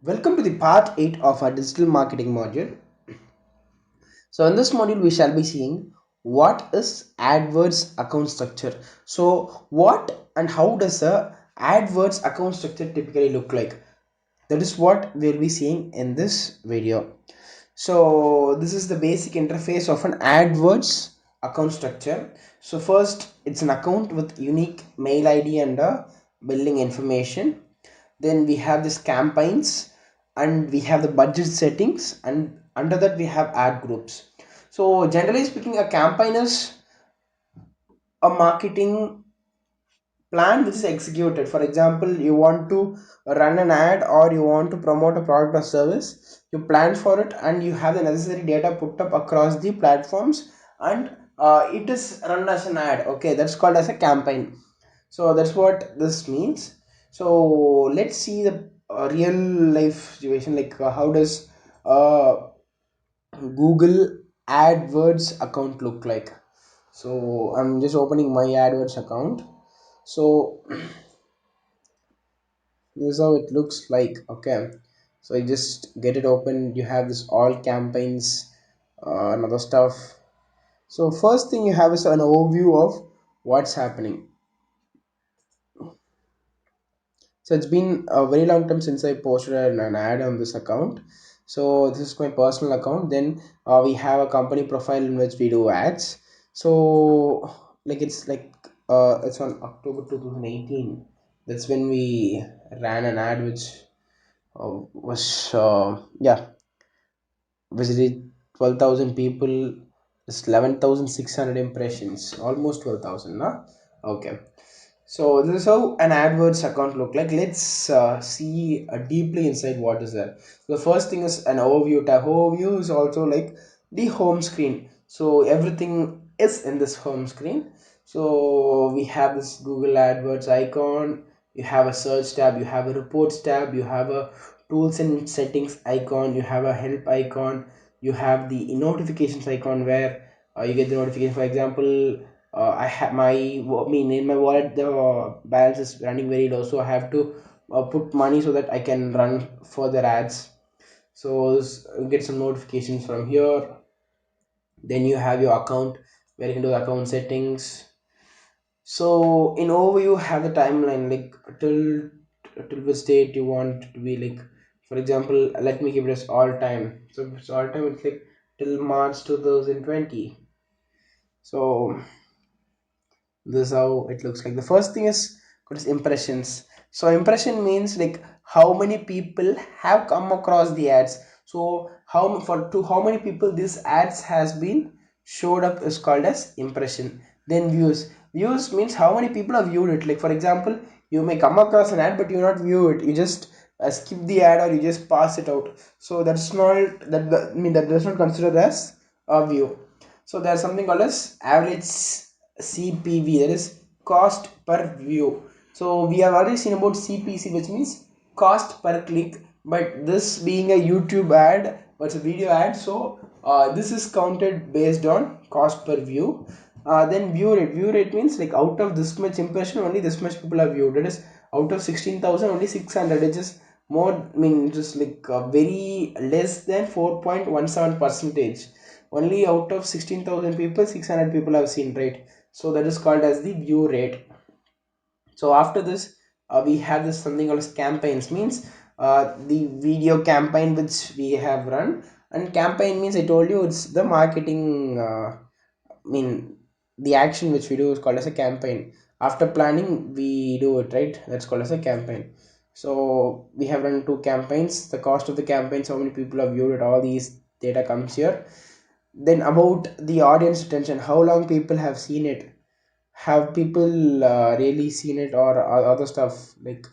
Welcome to the part 8 of our digital marketing module. So in this module we shall be seeing what is AdWords account structure. So what and how does a AdWords account structure typically look like? That is what we'll be seeing in this video. So this is the basic interface of an AdWords account structure. So first it's an account with unique mail ID and billing information. Then we have this campaigns and we have the budget settings, and under that we have ad groups. So generally speaking, a campaign is a marketing plan which is executed. For example, you want to run an ad or you want to promote a product or service, you plan for it and you have the necessary data put up across the platforms, and it is run as an ad. Okay, that's called as a campaign. So that's what this means. So let's see the real life situation, like how does uh, Google AdWords account look like. So I'm just opening my AdWords account. So this is how it looks like. Okay, so I just get it open. You have this all campaigns and other stuff. So first thing you have is an overview of what's happening. So it's been a very long time since I posted an ad on this account. So this is my personal account. Then we have a company profile in which we do ads. So it's on October 2018. That's when we ran an ad which was visited 12,000 people. It's 11,600 impressions, almost 12,000. Nah? Okay. So this is how an AdWords account look like. Let's see deeply inside what is there. So the first thing is an overview tab. Overview is also like the home screen. So everything is in this home screen. So we have this Google AdWords icon. You have a search tab. You have a reports tab. You have a tools and settings icon. You have a help icon. You have the notifications icon where you get the notification. For example, I have in my wallet the balance is running very low, so I have to put money so that I can run further ads. So get some notifications from here. Then you have your account where you can do the account settings. So in overview you have the timeline, like till which date you want to be, like for example let me give it as all time. So if it's all time, it's like till March 2020. So this is how it looks like. The first thing is what is impressions. So impression means like how many people have come across the ads. So how many people this ads has been showed up is called as impression. Then views means how many people have viewed it. Like for example, you may come across an ad but you not view it, you just skip the ad or you just pass it out. So that's not I mean that does not consider as a view. So there's something called as average CPV, that is cost per view. So we have already seen about CPC, which means cost per click, but this being a YouTube ad, but it's a video ad, so this is counted based on cost per view. Then view rate means like out of this much impression, only this much people have viewed. That is out of 16,000, only 600. It is more, I mean, just like very less than 4.17 percentage. Only out of 16,000 people, 600 people have seen, right? So that is called as the view rate. So after this we have this something called as campaigns, means the video campaign which we have run. And campaign means I told you it's the marketing, I mean the action which we do is called as a campaign. After planning we do it, right? That's called as a campaign. So we have run two campaigns, the cost of the campaigns, how many people have viewed it, all these data comes here. Then about the audience retention, how long people have seen it, have people really seen it, or other stuff like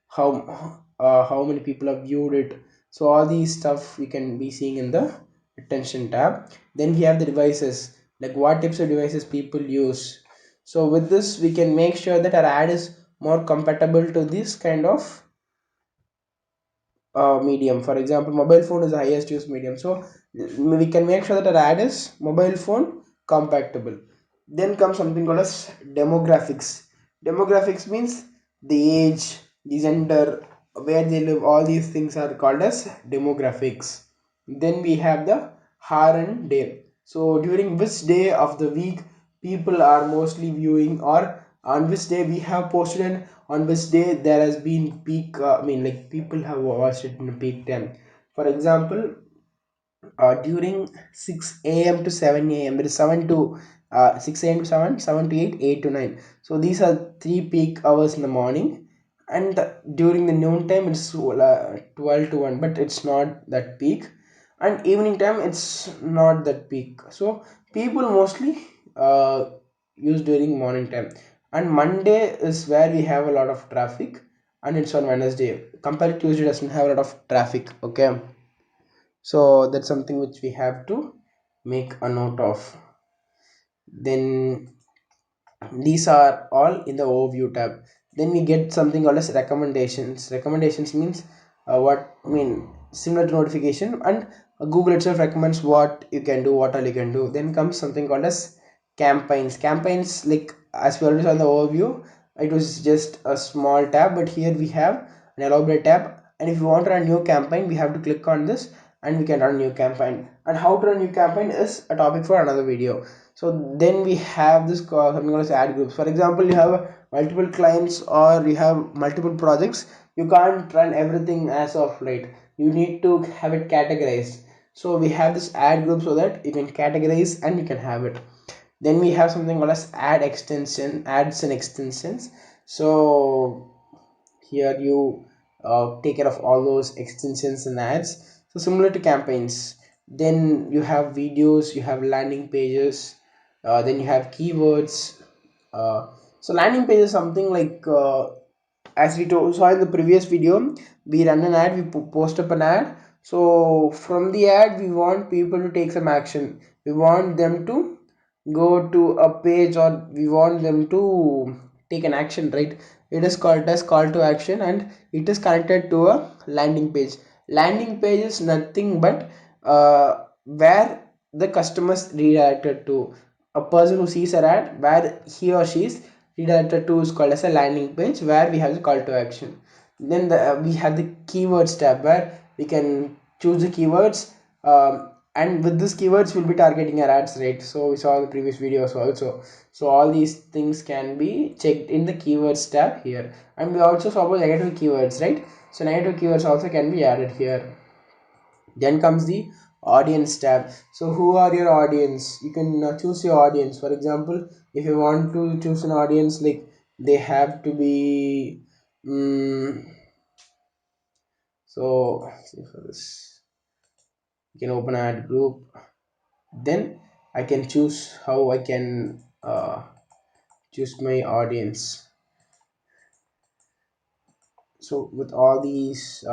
how many people have viewed it. So all these stuff we can be seeing in the retention tab. Then we have the devices, like what types of devices people use. So with this we can make sure that our ad is more compatible to this kind of medium. For example, mobile phone is the highest use medium, so we can make sure that our ad is mobile phone compatible. Then comes something called as demographics. Demographics means the age, the gender, where they live, all these things are called as demographics. Then we have the hour and day. So during which day of the week people are mostly viewing, or on which day we have posted, and on which day there has been peak, I mean like people have watched it in a peak time. For example, during 6 a.m. to 7 a.m. There is 7 to 6 a.m. to 7, 7 to 8, 8 to 9. So these are three peak hours in the morning. And during the noon time, it's 12 to 1, but it's not that peak. And evening time, it's not that peak. So people mostly use during morning time. And Monday is where we have a lot of traffic, and it's on Wednesday. Compared to Tuesday, doesn't have a lot of traffic. Okay, so that's something which we have to make a note of. Then these are all in the overview tab. Then we get something called as recommendations. Recommendations means what I mean, similar to notification, and Google itself recommends what you can do, what all you can do. Then comes something called as campaigns. Campaigns, like as we already saw in the overview, it was just a small tab, but here we have an elaborate tab, and if you want to run a new campaign we have to click on this and we can run a new campaign. And how to run a new campaign is a topic for another video. So then we have this something called as ad groups. For example, you have multiple clients or you have multiple projects, you can't run everything as of late, you need to have it categorized. So we have this ad group so that you can categorize and you can have it. Then we have something called as ad extension, ads and extensions. So here you take care of all those extensions and ads, so similar to campaigns. Then you have videos, you have landing pages, then you have keywords. So landing page is something like, as we saw in the previous video, we run an ad, we post up an ad. So from the ad we want people to take some action, we want them to go to a page, or we want them to take an action, right? It is called as call to action, and it is connected to a landing page. Landing page is nothing but where the customers redirected to, a person who sees an ad where he or she is redirected to is called as a landing page, where we have the call to action. Then we have the keywords tab where we can choose the keywords, and with this keywords we'll be targeting our ads, right? So we saw in the previous videos also. So all these things can be checked in the keywords tab here. And we also saw about negative keywords, right? So negative keywords also can be added here. Then comes the audience tab. So who are your audience? You can choose your audience. For example, if you want to choose an audience, like they have to be so see for this, you can open ad group. Then I can choose how I can choose my audience. So with all these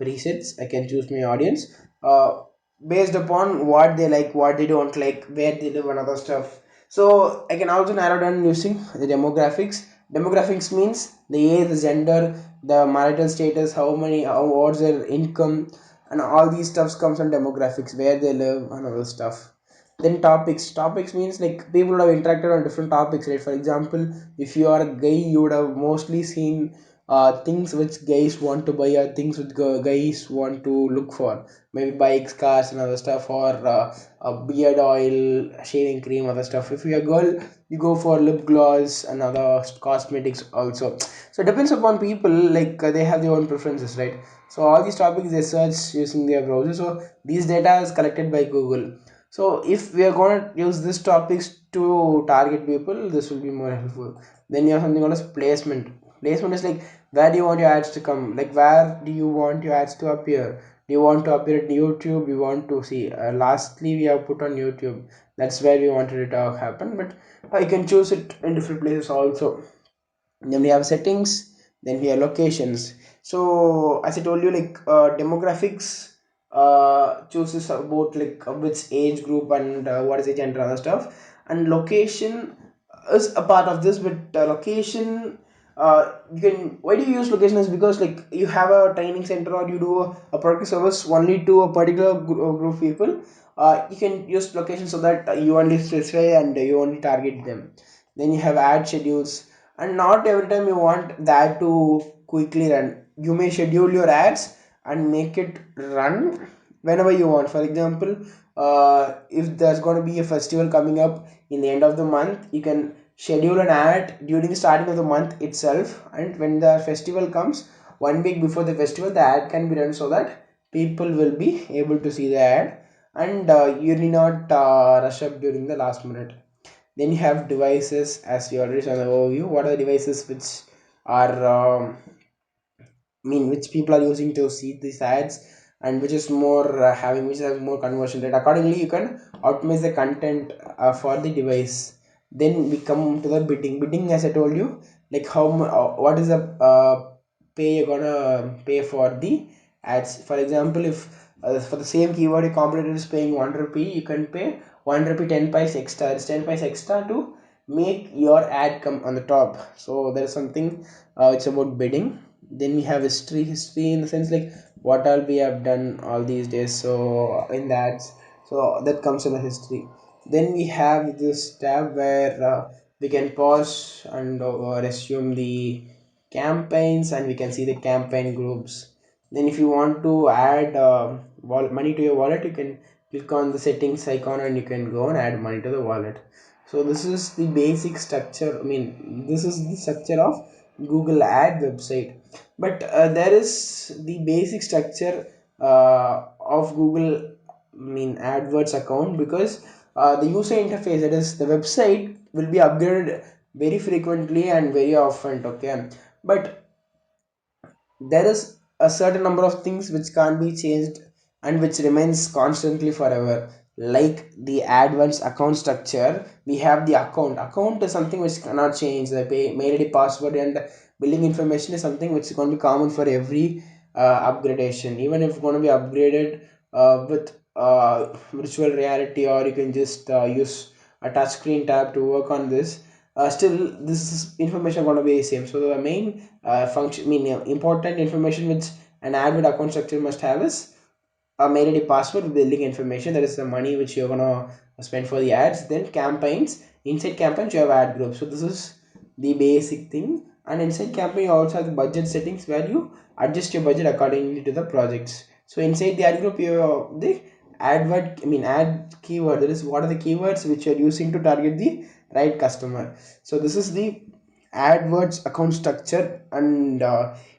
presets I can choose my audience uh, based upon what they like, what they don't like, where they live and other stuff. So I can also narrow down using the demographics. Demographics means the age, the gender, the marital status, what's their income, and all these stuffs comes on demographics, where they live and other stuff. Then topics means like people have interacted on different topics, right? For example, if you are a guy, you would have mostly seen things which guys want to buy, or things which guys want to look for, maybe bikes, cars and other stuff, or a beard oil, shaving cream, other stuff. If you're a girl, you go for lip gloss and other cosmetics also. So it depends upon people, like they have their own preferences, right? So all these topics they search using their browser, so these data is collected by Google. So if we are going to use these topics to target people, this will be more helpful. Then you have something called as placement. Placement is like, where do you want your ads to come, like where do you want your ads to appear? Do you want to appear at YouTube? You want to see, lastly we have put on YouTube, that's where we wanted it to happen, but I can choose it in different places also. Then we have settings, then we have locations. So as I told you, like demographics chooses about like which age group and what is the gender and other stuff, and location is a part of this. But location, you can, why do you use location is because like you have a training center or you do a product service only to a particular group of people, you can use location so that you only specify and you only target them. Then you have ad schedules, and not every time you want that to quickly run. You may schedule your ads and make it run whenever you want. For example, if there's going to be a festival coming up in the end of the month, you can schedule an ad during the starting of the month itself, and when the festival comes, 1 week before the festival, the ad can be run so that people will be able to see the ad, and you need not rush up during the last minute. Then you have devices, as you already saw in the overview. What are the devices which are which people are using to see these ads, and which is more which has more conversion rate? Accordingly, you can optimize the content for the device. Then we come to the bidding, as I told you, like what is the pay you're gonna pay for the ads. For example, if for the same keyword your competitor is paying 1 rupee, you can pay 1 rupee 10 pice extra. It's 10 pice extra to make your ad come on the top. So there is something it's about bidding. Then we have history in the sense like what all we have done all these days, so in the ads, so that comes in the history. Then we have this tab where we can pause and resume the campaigns, and we can see the campaign groups. Then if you want to add money to your wallet, you can click on the settings icon and you can go and add money to the wallet. So this is the basic structure. This is the structure of Google ad website. But there is the basic structure of Google AdWords account, because the user interface, that is the website, will be upgraded very frequently and very often. Okay, but there is a certain number of things which can't be changed and which remains constantly forever, like the advanced account structure. We have the account is something which cannot change. The mail id, password, and billing information is something which is going to be common for every upgradation. Even if it's going to be upgraded with virtual reality, or you can just use a touchscreen tab to work on this, still this is information going to be the same. So the main function, important information which an admin account structure must have is a mail ID, password with the link information, that is the money which you're gonna spend for the ads. Then campaigns, inside campaigns you have ad groups. So this is the basic thing. And inside campaign you also have the budget settings where you adjust your budget accordingly to the projects. So inside the ad group you have the ad keyword, that is what are the keywords which you're using to target the right customer. So this is the AdWords account structure. And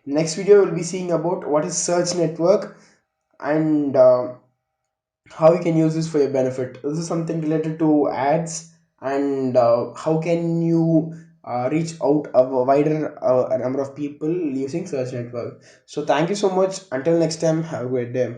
next video we'll be seeing about what is search network, and how you can use this for your benefit. This is something related to ads, and how can you reach out a wider number of people using search network. So thank you so much. Until next time, have a great day.